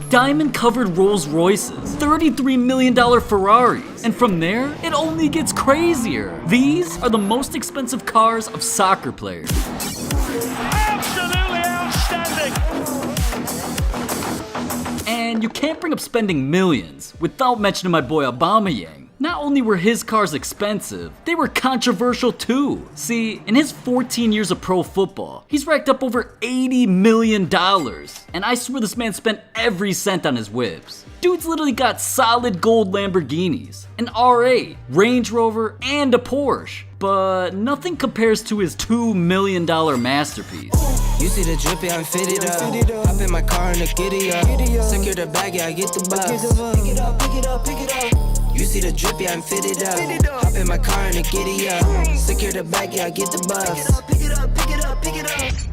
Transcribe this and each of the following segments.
diamond-covered Rolls Royces, $33 million Ferraris, and from there, it only gets crazier. These are the most expensive cars of soccer players. Absolutely outstanding! And you can't bring up spending millions without mentioning my boy Aubameyang. Not only were his cars expensive, they were controversial too. See, in his 14 years of pro football, he's racked up over $80 million. And I swear this man spent every cent on his whips. Dude's literally got solid gold Lamborghinis, an R8, Range Rover, and a Porsche. But nothing compares to his $2 million masterpiece. You see the drippy, I'm fitted up. Hop in my car and the giddy up. Secure the bag, yeah, I get the bus. Pick it up, pick it up, pick it up. You see the drippy, I'm fitted up. Hop in my car and the giddy up. Secure the bag, yeah, I get the bus. Pick it up, pick it up, pick it up, pick it up.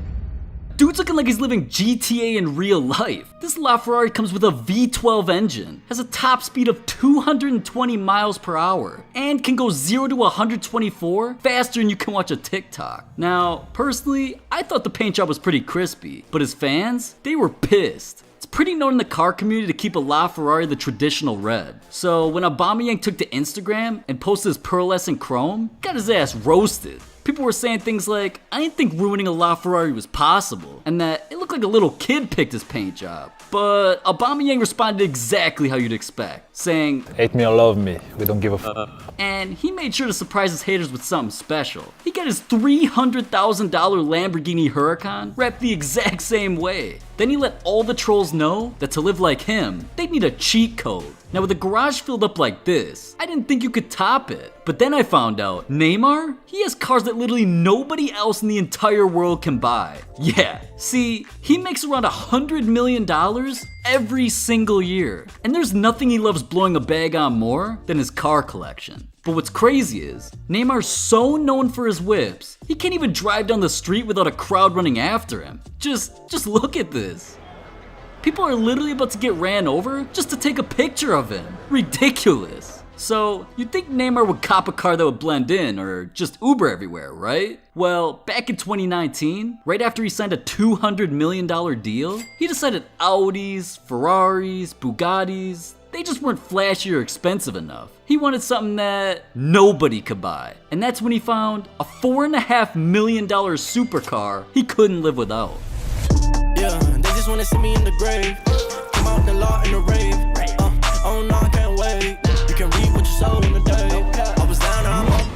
Dude's looking like he's living GTA in real life. This LaFerrari comes with a V12 engine, has a top speed of 220 miles per hour, and can go 0 to 124 faster than you can watch a TikTok. Now, personally, I thought the paint job was pretty crispy, but his fans, they were pissed. It's pretty known in the car community to keep a LaFerrari the traditional red. So when Aubameyang took to Instagram and posted his pearlescent chrome, got his ass roasted. People were saying things like, I didn't think ruining a LaFerrari was possible, and that it looked like a little kid picked his paint job. But Aubameyang responded exactly how you'd expect, saying, hate me or love me, we don't give a fuck. And he made sure to surprise his haters with something special. He got his $300,000 Lamborghini Huracan wrapped the exact same way. Then he let all the trolls know that to live like him, they'd need a cheat code. Now with a garage filled up like this, I didn't think you could top it. But then I found out, Neymar, he has cars that literally nobody else in the entire world can buy. Yeah, see, he makes around $100 million every single year. And there's nothing he loves blowing a bag on more than his car collection. But what's crazy is, Neymar's so known for his whips, he can't even drive down the street without a crowd running after him. Just look at this. People are literally about to get ran over just to take a picture of him. Ridiculous. So, you'd think Neymar would cop a car that would blend in or just Uber everywhere, right? Well, back in 2019, right after he signed a $200 million deal, he decided Audis, Ferraris, Bugattis, they just weren't flashy or expensive enough. He wanted something that nobody could buy. And that's when he found a $4.5 million supercar he couldn't live without. Yeah, they just wanna see me in the grave. Come out the law in the rave. Oh no, I can't wait. You can read what you saw in the day. I was down and I'm up.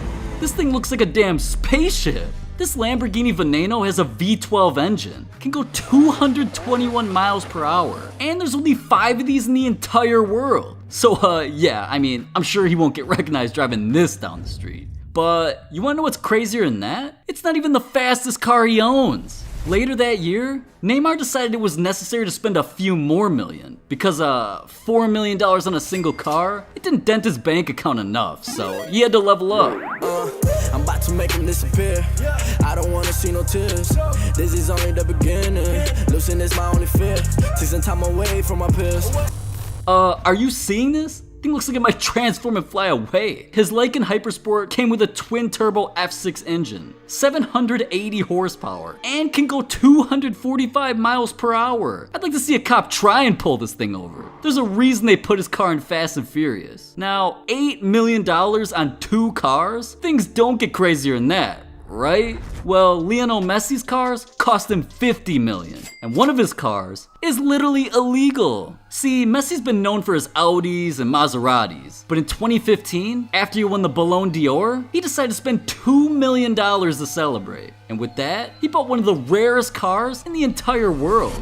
This thing looks like a damn spaceship. This Lamborghini Veneno has a V12 engine, can go 221 miles per hour, and there's only 5 of these in the entire world. So yeah, I mean, I'm sure he won't get recognized driving this down the street. But you wanna know what's crazier than that? It's not even the fastest car he owns. Later that year, Neymar decided it was necessary to spend a few more million because $4 million on a single car, it didn't dent his bank account enough, so he had to level up. I'm about to make him disappear. I don't wanna see no tears. This is only the beginning. Losing is my only fear. Taking time away from my peers. Are you seeing this? Thing looks like it might transform and fly away. His Lycan Hypersport came with a twin-turbo F6 engine, 780 horsepower, and can go 245 miles per hour. I'd like to see a cop try and pull this thing over. There's a reason they put his car in Fast and Furious. Now, $8 million on 2 cars? Things don't get crazier than that, right? Well, Lionel Messi's cars cost him $50 million, and one of his cars is literally illegal. See, Messi's been known for his Audis and Maseratis, but in 2015, after he won the Ballon d'Or, he decided to spend $2 million to celebrate. And with that, he bought one of the rarest cars in the entire world.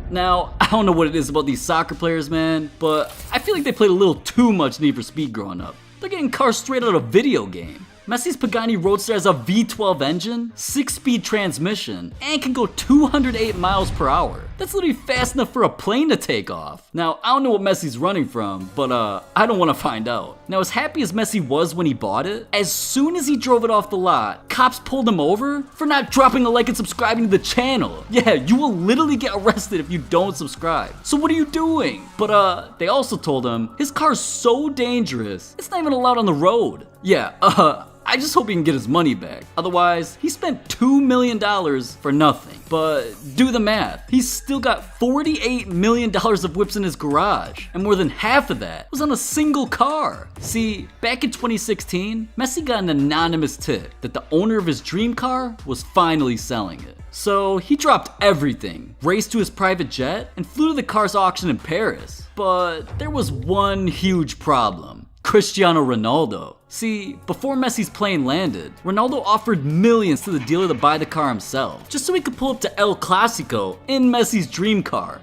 Now, I don't know what it is about these soccer players, man, but I feel like they played a little too much Need for Speed growing up. They're getting cars straight out of a video game. Messi's Pagani Roadster has a V12 engine, 6-speed transmission, and can go 208 miles per hour. That's That's literally fast enough for a plane to take off. Now, I don't know what Messi's running from, but I don't want to find out. Now, as happy as Messi was when he bought it, as soon as he drove it off the lot, cops pulled him over for not dropping a like and subscribing to the channel. Yeah, you will literally get arrested if you don't subscribe. So what are you doing? But they also told him his car's so dangerous, it's not even allowed on the road. Yeah, I just hope he can get his money back. Otherwise, he spent $2 million for nothing. But do the math. He's still got $48 million of whips in his garage. And more than half of that was on a single car. See, back in 2016, Messi got an anonymous tip that the owner of his dream car was finally selling it. So he dropped everything, raced to his private jet, and flew to the car's auction in Paris. But there was one huge problem. Cristiano Ronaldo. See, before Messi's plane landed, Ronaldo offered millions to the dealer to buy the car himself, just so he could pull up to El Clasico in Messi's dream car.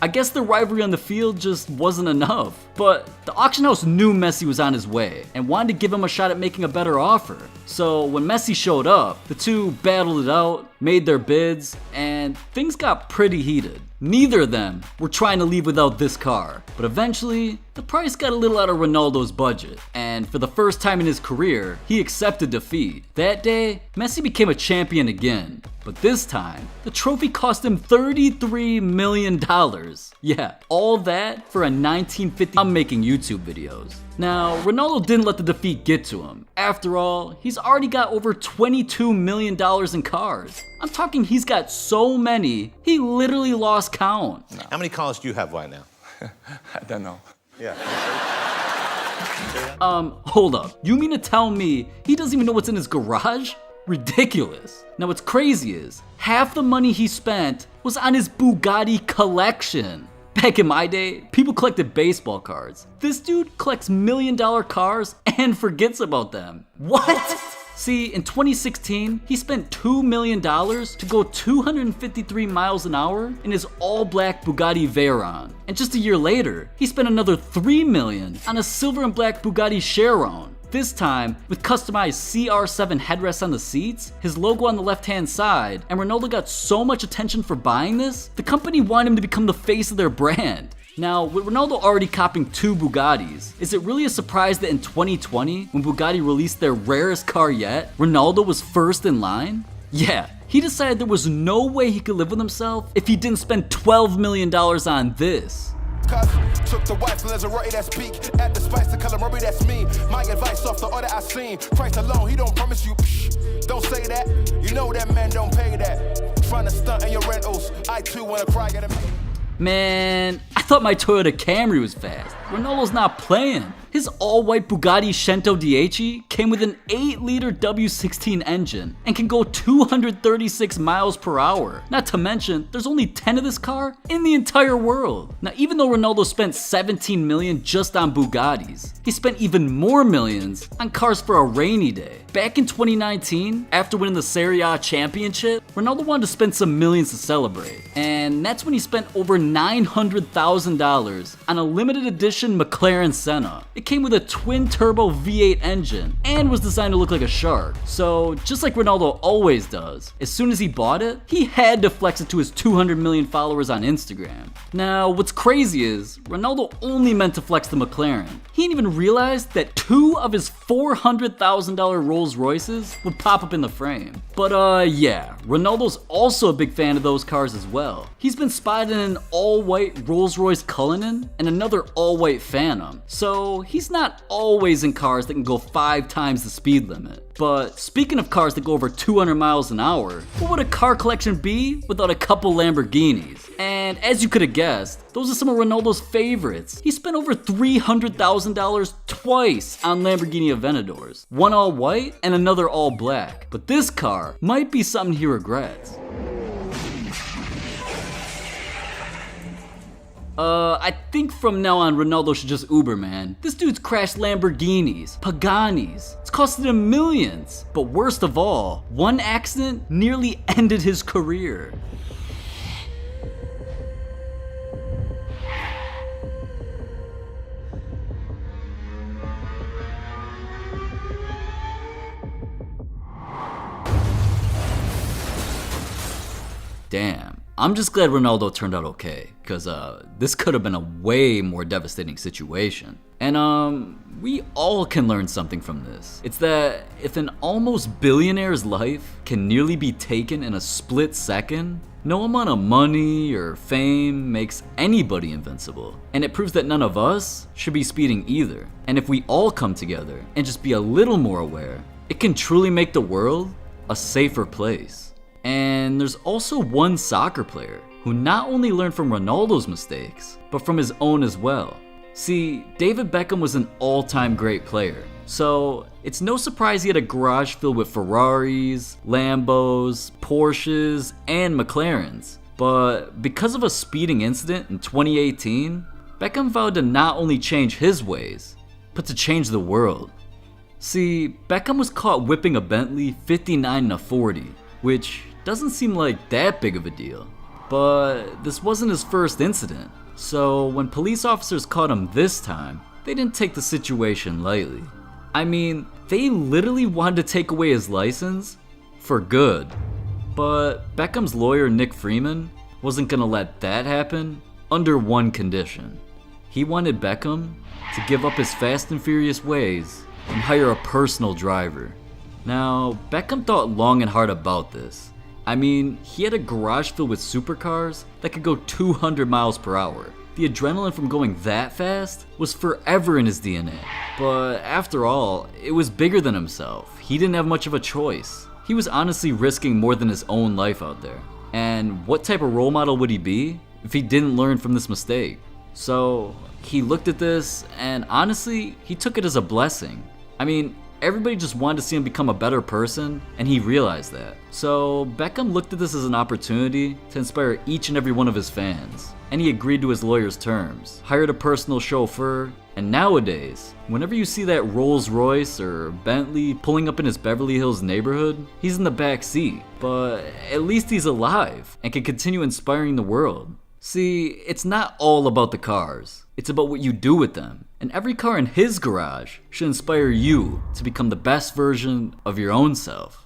I guess the rivalry on the field just wasn't enough. But the auction house knew Messi was on his way and wanted to give him a shot at making a better offer. So when Messi showed up, the two battled it out, made their bids, and things got pretty heated. Neither of them were trying to leave without this car, but eventually, the price got a little out of Ronaldo's budget, and for the first time in his career, he accepted defeat. That day, Messi became a champion again, but this time, the trophy cost him $33 million. Yeah, all that for a 1950. I'm making YouTube videos. Now, Ronaldo didn't let the defeat get to him. After all, he's already got over $22 million in cars. I'm talking he's got so many, he literally lost count. How many cars do you have right now? I don't know. Yeah. Hold up. You mean to tell me he doesn't even know what's in his garage? Ridiculous. Now what's crazy is, half the money he spent was on his Bugatti collection. Back in my day, people collected baseball cards. This dude collects $1 million cars and forgets about them. What? See, in 2016, he spent $2 million to go 253 miles an hour in his all-black Bugatti Veyron. And just a year later, he spent another $3 million on a silver and black Bugatti Chiron. This time, with customized CR7 headrests on the seats, his logo on the left-hand side, and Ronaldo got so much attention for buying this, the company wanted him to become the face of their brand. Now, with Ronaldo already copping 2 Bugattis, is it really a surprise that in 2020, when Bugatti released their rarest car yet, Ronaldo was first in line? Yeah, he decided there was no way he could live with himself if he didn't spend $12 million on this. Took the wife Lazarati that speak at the spice the color Murray that's me. My advice off the order I seen. Christ alone, he don't promise you. Don't say that. You know that man don't pay that. Trying to stunt in your rentals. I too wanna cry at him. Man, I thought my Toyota Camry was fast. Ronaldo's not playing. His all-white Bugatti Cento Dieci came with an 8-liter W16 engine and can go 236 miles per hour. Not to mention, there's only 10 of this car in the entire world. Now, even though Ronaldo spent $17 million just on Bugattis, he spent even more millions on cars for a rainy day. Back in 2019, after winning the Serie A championship, Ronaldo wanted to spend some millions to celebrate. And that's when he spent over $900,000 on a limited edition McLaren Senna. It came with a twin-turbo V8 engine and was designed to look like a shark. So, just like Ronaldo always does, as soon as he bought it, he had to flex it to his 200 million followers on Instagram. Now, what's crazy is, Ronaldo only meant to flex the McLaren. He didn't even realize that 2 of his $400,000 Rolls Royces would pop up in the frame. But yeah, Ronaldo's also a big fan of those cars as well. He's been spotted in an all-white Rolls Royce Cullinan and another all-white Phantom. So he's not always in cars that can go 5 times the speed limit. But speaking of cars that go over 200 miles an hour, what would a car collection be without a couple Lamborghinis? And as you could have guessed, those are some of Ronaldo's favorites. He spent over $300,000 twice on Lamborghini Aventadors. One all white and another all black. But this car might be something he regrets. I think from now on Ronaldo should just Uber, man. This dude's crashed Lamborghinis, Paganis. It's costed him millions. But worst of all, one accident nearly ended his career. Damn. I'm just glad Ronaldo turned out okay, because this could have been a way more devastating situation. And we all can learn something from this. It's that if an almost billionaire's life can nearly be taken in a split second, no amount of money or fame makes anybody invincible. And it proves that none of us should be speeding either. And if we all come together and just be a little more aware, it can truly make the world a safer place. And there's also one soccer player who not only learned from Ronaldo's mistakes, but from his own as well. See, David Beckham was an all-time great player, so it's no surprise he had a garage filled with Ferraris, Lambos, Porsches, and McLarens. But because of a speeding incident in 2018, Beckham vowed to not only change his ways, but to change the world. See, Beckham was caught whipping a Bentley 59-40, which doesn't seem like that big of a deal. But this wasn't his first incident. So when police officers caught him this time, they didn't take the situation lightly. I mean, they literally wanted to take away his license for good. But Beckham's lawyer, Nick Freeman, wasn't gonna let that happen under one condition. He wanted Beckham to give up his fast and furious ways and hire a personal driver. Now, Beckham thought long and hard about this. I mean, he had a garage filled with supercars that could go 200 miles per hour. The adrenaline from going that fast was forever in his DNA. But after all, it was bigger than himself. He didn't have much of a choice. He was honestly risking more than his own life out there. And what type of role model would he be if he didn't learn from this mistake? So he looked at this and honestly, he took it as a blessing. I mean, everybody just wanted to see him become a better person, and he realized that. So Beckham looked at this as an opportunity to inspire each and every one of his fans, and he agreed to his lawyer's terms, hired a personal chauffeur, and nowadays, whenever you see that Rolls Royce or Bentley pulling up in his Beverly Hills neighborhood, he's in the back seat. But at least he's alive and can continue inspiring the world. See, it's not all about the cars. It's about what you do with them. And every car in his garage should inspire you to become the best version of your own self.